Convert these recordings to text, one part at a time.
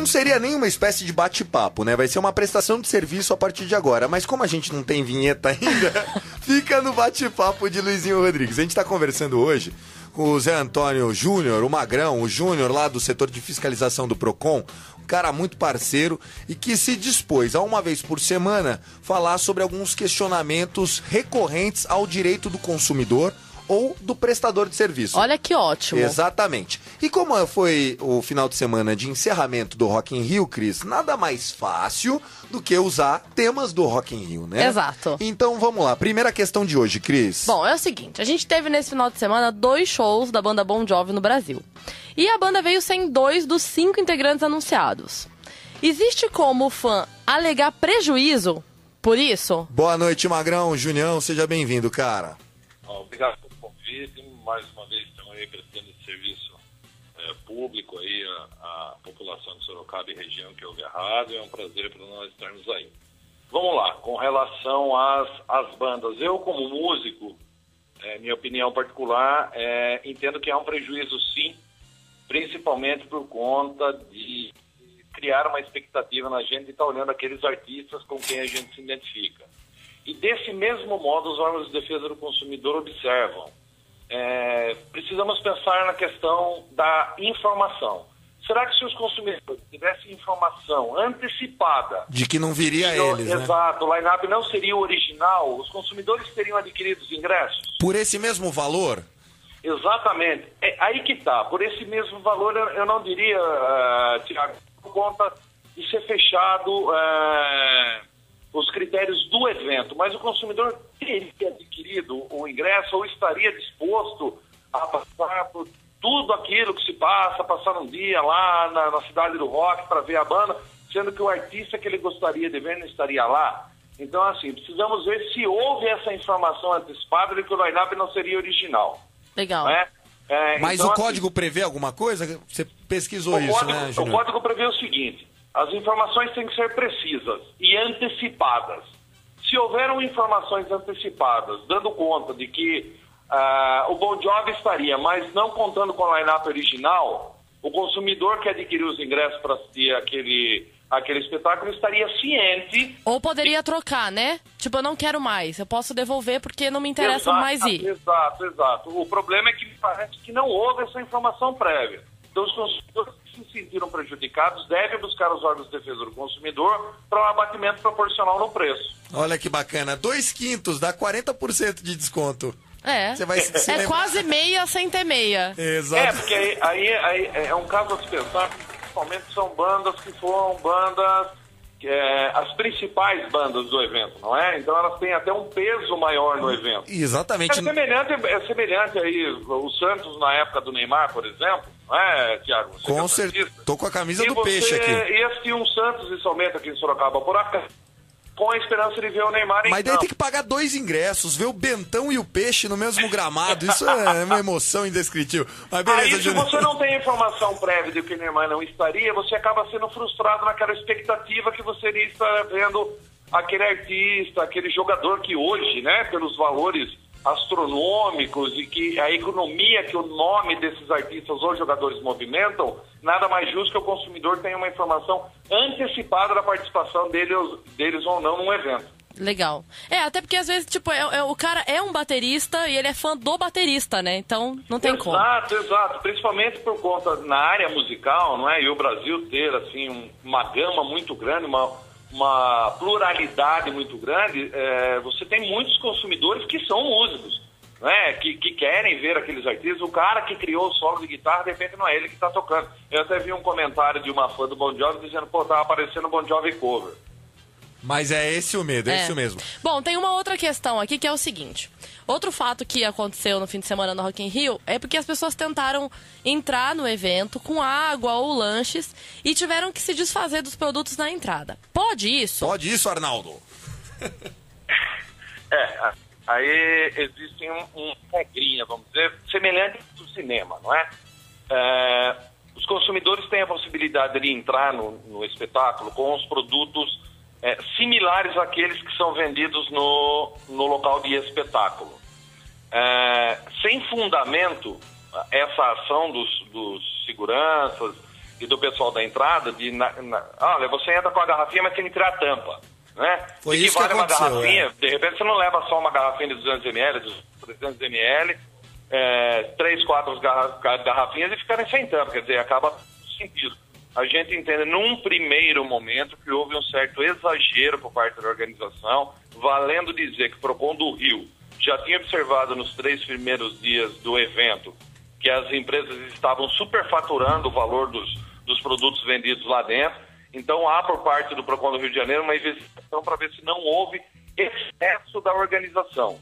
seria nem uma espécie de bate-papo, né? Vai ser uma prestação de serviço a partir de agora. Mas como a gente não tem vinheta ainda, fica no bate-papo de Luizinho Rodrigues. A gente tá conversando hoje com o Zé Antônio Júnior, o Magrão, o Júnior lá do setor de fiscalização do Procon, um cara muito parceiro e que se dispôs a uma vez por semana falar sobre alguns questionamentos recorrentes ao direito do consumidor ou do prestador de serviço. Olha que ótimo. Exatamente. E como foi o final de semana de encerramento do Rock in Rio, Cris, nada mais fácil do que usar temas do Rock in Rio, né? Exato. Então vamos lá, primeira questão de hoje, Cris. Bom, é o seguinte, a gente teve nesse final de semana 2 shows da banda Bon Jovi no Brasil. E a banda veio sem 2 dos 5 integrantes anunciados. Existe como o fã alegar prejuízo por isso? Boa noite, Magrão, Junião, seja bem-vindo, cara. Obrigado pelo convite, mais uma vez estamos aí prestando esse serviço público aí à população de Sorocaba e região que ouve a rádio, é um prazer para nós estarmos aí. Vamos lá, com relação às bandas, eu como músico, minha opinião particular, entendo que há um prejuízo sim, principalmente por conta de criar uma expectativa na gente e estar olhando aqueles artistas com quem a gente se identifica. E desse mesmo modo, os órgãos de defesa do consumidor observam. Precisamos pensar na questão da informação. Será que se os consumidores tivessem informação antecipada... De que não viria eles, né? Exato, o line-up não seria o original, os consumidores teriam adquirido os ingressos? Por esse mesmo valor? Exatamente. Aí que está. Por esse mesmo valor, eu não diria, Tiago, por conta de ser fechado... os critérios do evento, mas o consumidor teria adquirido o ingresso ou estaria disposto a passar por tudo aquilo que se passa, passar um dia lá na cidade do rock para ver a banda, sendo que o artista que ele gostaria de ver não estaria lá. Então, assim, precisamos ver se houve essa informação antecipada de que o line-up não seria original. Legal. Né? Mas então, o código prevê alguma coisa? Você pesquisou isso, né, Júnior? O código prevê o seguinte: as informações têm que ser precisas e antecipadas. Se houveram informações antecipadas, dando conta de que o Bon Jovi estaria, mas não contando com o line-up original, o consumidor que adquiriu os ingressos para assistir aquele espetáculo estaria ciente... Ou poderia trocar, né? Tipo, eu não quero mais, eu posso devolver porque não me interessa mais ir. Exato. O problema é que parece que não houve essa informação prévia. Então, os consumidores que se sentiram prejudicados devem buscar os órgãos de defesa do consumidor para um abatimento proporcional no preço. Olha que bacana. 2/5 dá 40% de desconto. Você vai se lembrar. Quase meia sem ter meia. Exato. Porque aí é um caso a se pensar, principalmente são bandas que foram bandas... as principais bandas do evento, não é? Então elas têm até um peso maior no evento. Exatamente. É semelhante aí o Santos na época do Neymar, por exemplo, não é, Tiago? Com certeza. Tô com a camisa do peixe aqui. E assistir um Santos e somente aqui em Sorocaba por acaso, com a esperança de ver o Neymar em Mas daí tem que pagar 2 ingressos, ver o Bentão e o Peixe no mesmo gramado. Isso é uma emoção indescritível. Mas beleza, aí, se você não tem informação prévia de que o Neymar não estaria, você acaba sendo frustrado naquela expectativa que você iria estar vendo aquele artista, aquele jogador que hoje, né, pelos valores astronômicos e que a economia que o nome desses artistas ou jogadores movimentam, nada mais justo que o consumidor tenha uma informação antecipada da participação deles ou não num evento. Legal. Até porque às vezes, tipo, o cara é um baterista e ele é fã do baterista, né? Então não tem como. Exato. Principalmente por conta na área musical, não é? E o Brasil ter, assim, uma gama muito grande, uma pluralidade muito grande, você tem muitos consumidores que são músicos, né? Que querem ver aqueles artistas. O cara que criou o solo de guitarra, de repente não é ele que está tocando. Eu até vi um comentário de uma fã do Bon Jovi dizendo, tava aparecendo Bon Jovi cover. Mas é esse o medo, é isso mesmo. Bom, tem uma outra questão aqui que é o seguinte. Outro fato que aconteceu no fim de semana no Rock in Rio é porque as pessoas tentaram entrar no evento com água ou lanches e tiveram que se desfazer dos produtos na entrada. Pode isso? Pode isso, Arnaldo? Aí existe uma regrinha, vamos dizer, semelhante do cinema, não é? Os consumidores têm a possibilidade de entrar no espetáculo com os produtos similares àqueles que são vendidos no local de espetáculo. Sem fundamento, essa ação dos seguranças e do pessoal da entrada, olha, você entra com a garrafinha, mas tem que tirar a tampa, né? Foi e isso que vale que aconteceu, uma garrafinha, de repente você não leva só uma garrafinha de 200 ml, de 300 ml, 3, 4 garrafinhas e ficarem sem tampa, quer dizer, acaba sentido. A gente entende, num primeiro momento, que houve um certo exagero por parte da organização, valendo dizer que o PROCON do Rio já tinha observado nos 3 primeiros dias do evento que as empresas estavam superfaturando o valor dos produtos vendidos lá dentro. Então, há por parte do PROCON do Rio de Janeiro uma investigação para ver se não houve excesso da organização,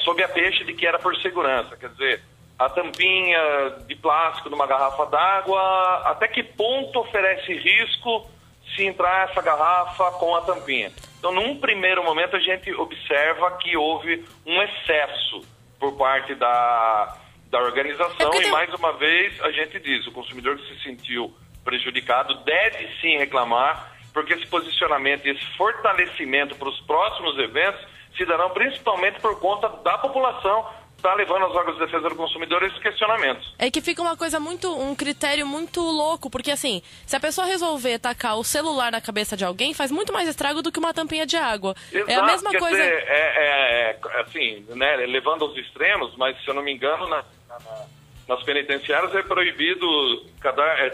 sob a peixe de que era por segurança. Quer dizer, a tampinha de plástico numa garrafa d'água, até que ponto oferece risco se entrar essa garrafa com a tampinha? Então, num primeiro momento, a gente observa que houve um excesso por parte da organização e, mais uma vez, a gente diz, o consumidor que se sentiu prejudicado deve sim reclamar, porque esse posicionamento e esse fortalecimento para os próximos eventos se darão principalmente por conta da população está levando aos órgãos de defesa do consumidor esses questionamentos. É que fica uma coisa um critério muito louco, porque assim, se a pessoa resolver tacar o celular na cabeça de alguém, faz muito mais estrago do que uma tampinha de água. Exato, é a mesma quer coisa. Dizer, assim, né, levando aos extremos, mas se eu não me engano, nas penitenciárias é proibido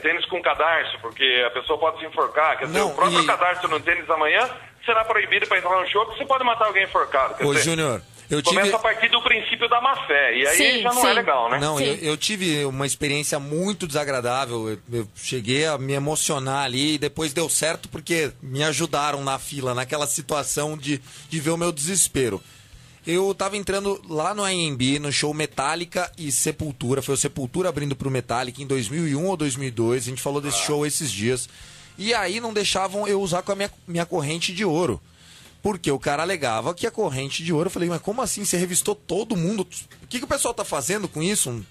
tênis com cadarço, porque a pessoa pode se enforcar. Quer dizer, o próprio cadarço no tênis amanhã será proibido para entrar no show, porque você pode matar alguém enforcado. Quer dizer, Júnior, começa a partir do princípio da má fé, e aí já não é legal, né? Não, eu tive uma experiência muito desagradável, eu cheguei a me emocionar ali e depois deu certo porque me ajudaram na fila, naquela situação de ver o meu desespero. Eu tava entrando lá no AMB, no show Metallica e Sepultura, foi o Sepultura abrindo pro Metallica em 2001 ou 2002, a gente falou desse show esses dias, e aí não deixavam eu usar com a minha corrente de ouro. Porque o cara alegava que a corrente de ouro... Eu falei, mas como assim? Você revistou todo mundo? O que o pessoal tá fazendo com isso?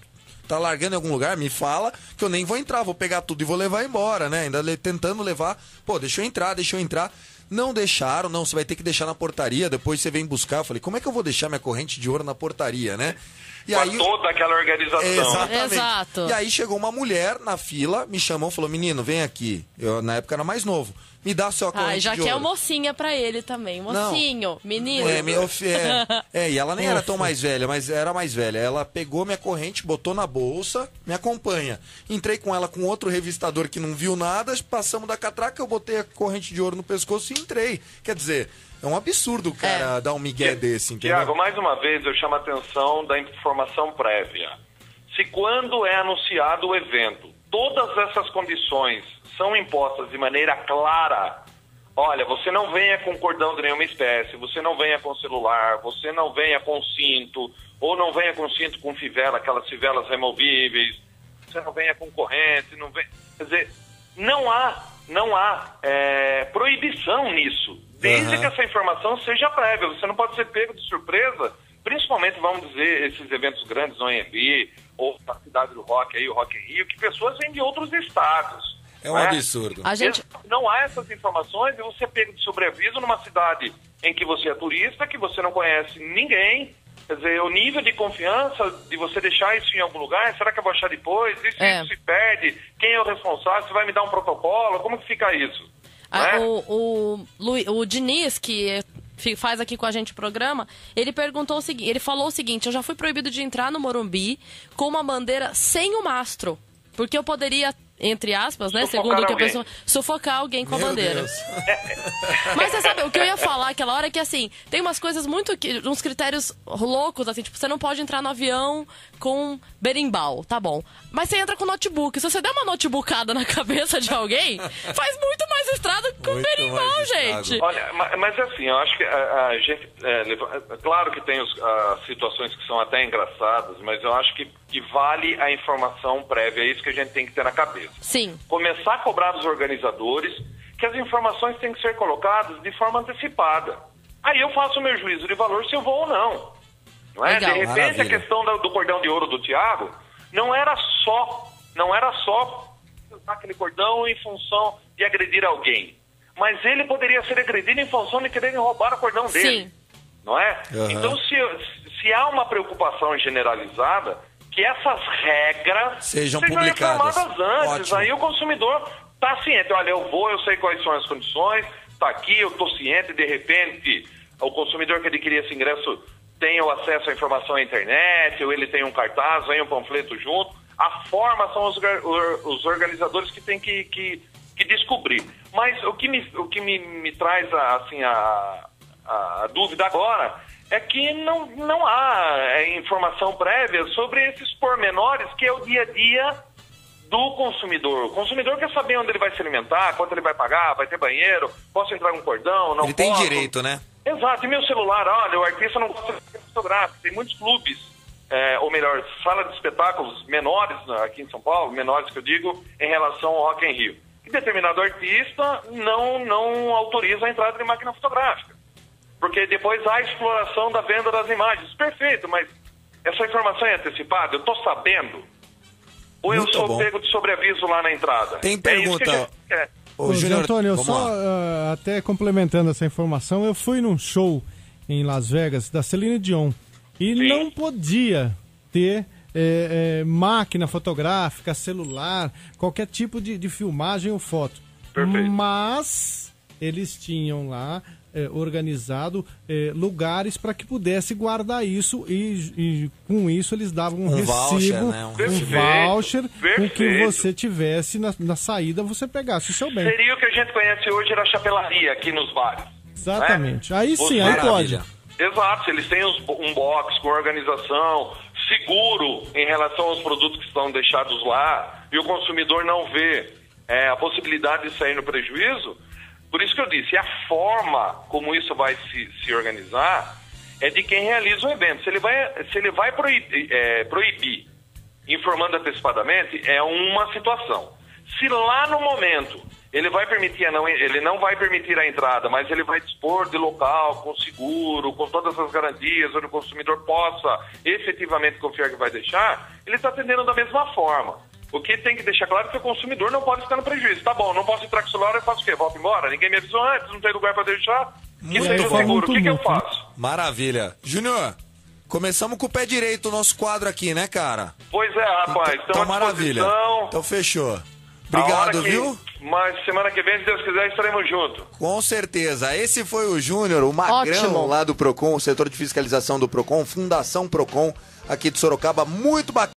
Tá largando em algum lugar? Me fala que eu nem vou entrar. Vou pegar tudo e vou levar embora, né? Ainda tentando levar... Pô, deixa eu entrar. Não deixaram, não. Você vai ter que deixar na portaria. Depois você vem buscar. Eu falei, como é que eu vou deixar minha corrente de ouro na portaria, né? E aí, toda aquela organização. Exatamente. Exato. E aí chegou uma mulher na fila, me chamou e falou, menino, vem aqui. Eu, na época, era mais novo. Me dá a sua corrente já de quer ouro. mocinha pra ele também. Mocinho, menino. E ela nem era tão mais velha, mas era mais velha. Ela pegou minha corrente, botou na bolsa, me acompanha. Entrei com ela com outro revistador que não viu nada, passamos da catraca, eu botei a corrente de ouro no pescoço e entrei. Quer dizer, é um absurdo o cara dar um migué desse, entendeu? Tiago, mais uma vez eu chamo a atenção da informação prévia. Se quando é anunciado o evento, todas essas condições são impostas de maneira clara, olha, você não venha com cordão de nenhuma espécie, você não venha com celular, você não venha com cinto, ou não venha com cinto com fivela, aquelas fivelas removíveis, você não venha com corrente, não venha... Quer dizer, não há proibição nisso, desde que essa informação seja prévia. Você não pode ser pego de surpresa, principalmente, vamos dizer, esses eventos grandes no AMB, ou na cidade do rock, aí, o Rock in Rio, que pessoas vêm de outros estados. É um absurdo. Não há essas informações e você é pego de sobreaviso numa cidade em que você é turista, que você não conhece ninguém. Quer dizer, o nível de confiança de você deixar isso em algum lugar, será que eu vou achar depois? E se isso se perde? Quem é o responsável? Você vai me dar um protocolo? Como que fica isso? O Diniz, que faz aqui com a gente o programa, ele falou o seguinte: eu já fui proibido de entrar no Morumbi com uma bandeira sem o mastro, porque eu poderia, entre aspas, né, segundo o que a pessoa, sufocar alguém com a bandeira. Mas você sabe, o que eu ia falar aquela hora é que, assim, tem umas coisas uns critérios loucos, assim, tipo, você não pode entrar no avião com berimbau, tá bom. Mas você entra com notebook. Se você der uma notebookada na cabeça de alguém, faz muito mais estrago que um berimbau, gente. Olha, mas assim, eu acho que a gente... claro que tem as situações que são até engraçadas, mas eu acho que vale a informação prévia, é isso que a gente tem que ter na cabeça. Sim. Começar a cobrar dos organizadores que as informações têm que ser colocadas de forma antecipada. Aí eu faço o meu juízo de valor se eu vou ou não. Não é? Legal. De repente, maravilha. A questão do cordão de ouro do Thiago não era só usar aquele cordão em função de agredir alguém. Mas ele poderia ser agredido em função de querer roubar o cordão dele. Sim. Não é? Então, se há uma preocupação generalizada, que essas regras sejam publicadas informadas antes. Ótimo. Aí o consumidor está ciente. Olha, eu sei quais são as condições, está aqui, eu estou ciente, de repente, o consumidor que adquirir esse ingresso tem o acesso à informação à internet, ou ele tem um cartaz, vem um panfleto junto. A forma são os organizadores que têm que descobrir. Mas o que me traz assim, a dúvida agora é que não há informação prévia sobre esses pormenores que é o dia a dia do consumidor. O consumidor quer saber onde ele vai se alimentar, quanto ele vai pagar, vai ter banheiro, posso entrar com cordão, não Ele posso. tem direito, né? Exato, e meu celular, olha, o artista não gosta de fotográfico, tem muitos clubes, ou melhor, sala de espetáculos menores aqui em São Paulo, menores que eu digo, em relação ao Rock in Rio. E determinado artista não autoriza a entrada de máquina fotográfica. Porque depois há a exploração da venda das imagens. Perfeito, mas essa informação é antecipada? Eu estou sabendo? Ou eu sou pego de sobreaviso lá na entrada? Tem pergunta. Ô, Júnior, Antônio, só até complementando essa informação, eu fui num show em Las Vegas da Celine Dion e Sim. não podia ter máquina fotográfica, celular, qualquer tipo de filmagem ou foto. Perfeito. Mas eles tinham lá organizado lugares para que pudesse guardar isso e com isso eles davam um recibo, voucher, né? um voucher com que você tivesse na saída, você pegasse o seu bem. Seria o que a gente conhece hoje da chapelaria aqui nos bares. Exatamente. Né? Aí sim, aí pode. Exato, eles têm um box com organização, seguro em relação aos produtos que estão deixados lá, e o consumidor não vê a possibilidade de sair no prejuízo. Por isso que eu disse, a forma como isso vai se organizar é de quem realiza o evento. Se ele vai proibir informando antecipadamente, é uma situação. Se lá no momento ele não vai permitir a entrada, mas ele vai dispor de local, com seguro, com todas as garantias, onde o consumidor possa efetivamente confiar que vai deixar, ele está atendendo da mesma forma. O que tem que deixar claro é que o consumidor não pode estar no prejuízo. Tá bom, não posso entrar com o celular, eu faço o quê? Volto embora? Ninguém me avisou antes, não tem lugar para deixar? Que seja seguro. O que eu faço? Maravilha. Júnior, começamos com o pé direito o nosso quadro aqui, né, cara? Pois é, rapaz. Então maravilha. Então fechou. Obrigado, viu? Mas semana que vem, se Deus quiser, estaremos juntos. Com certeza. Esse foi o Júnior, o magrão Ótimo. lá do Procon, o setor de fiscalização do Procon, Fundação Procon, aqui de Sorocaba. Muito bacana.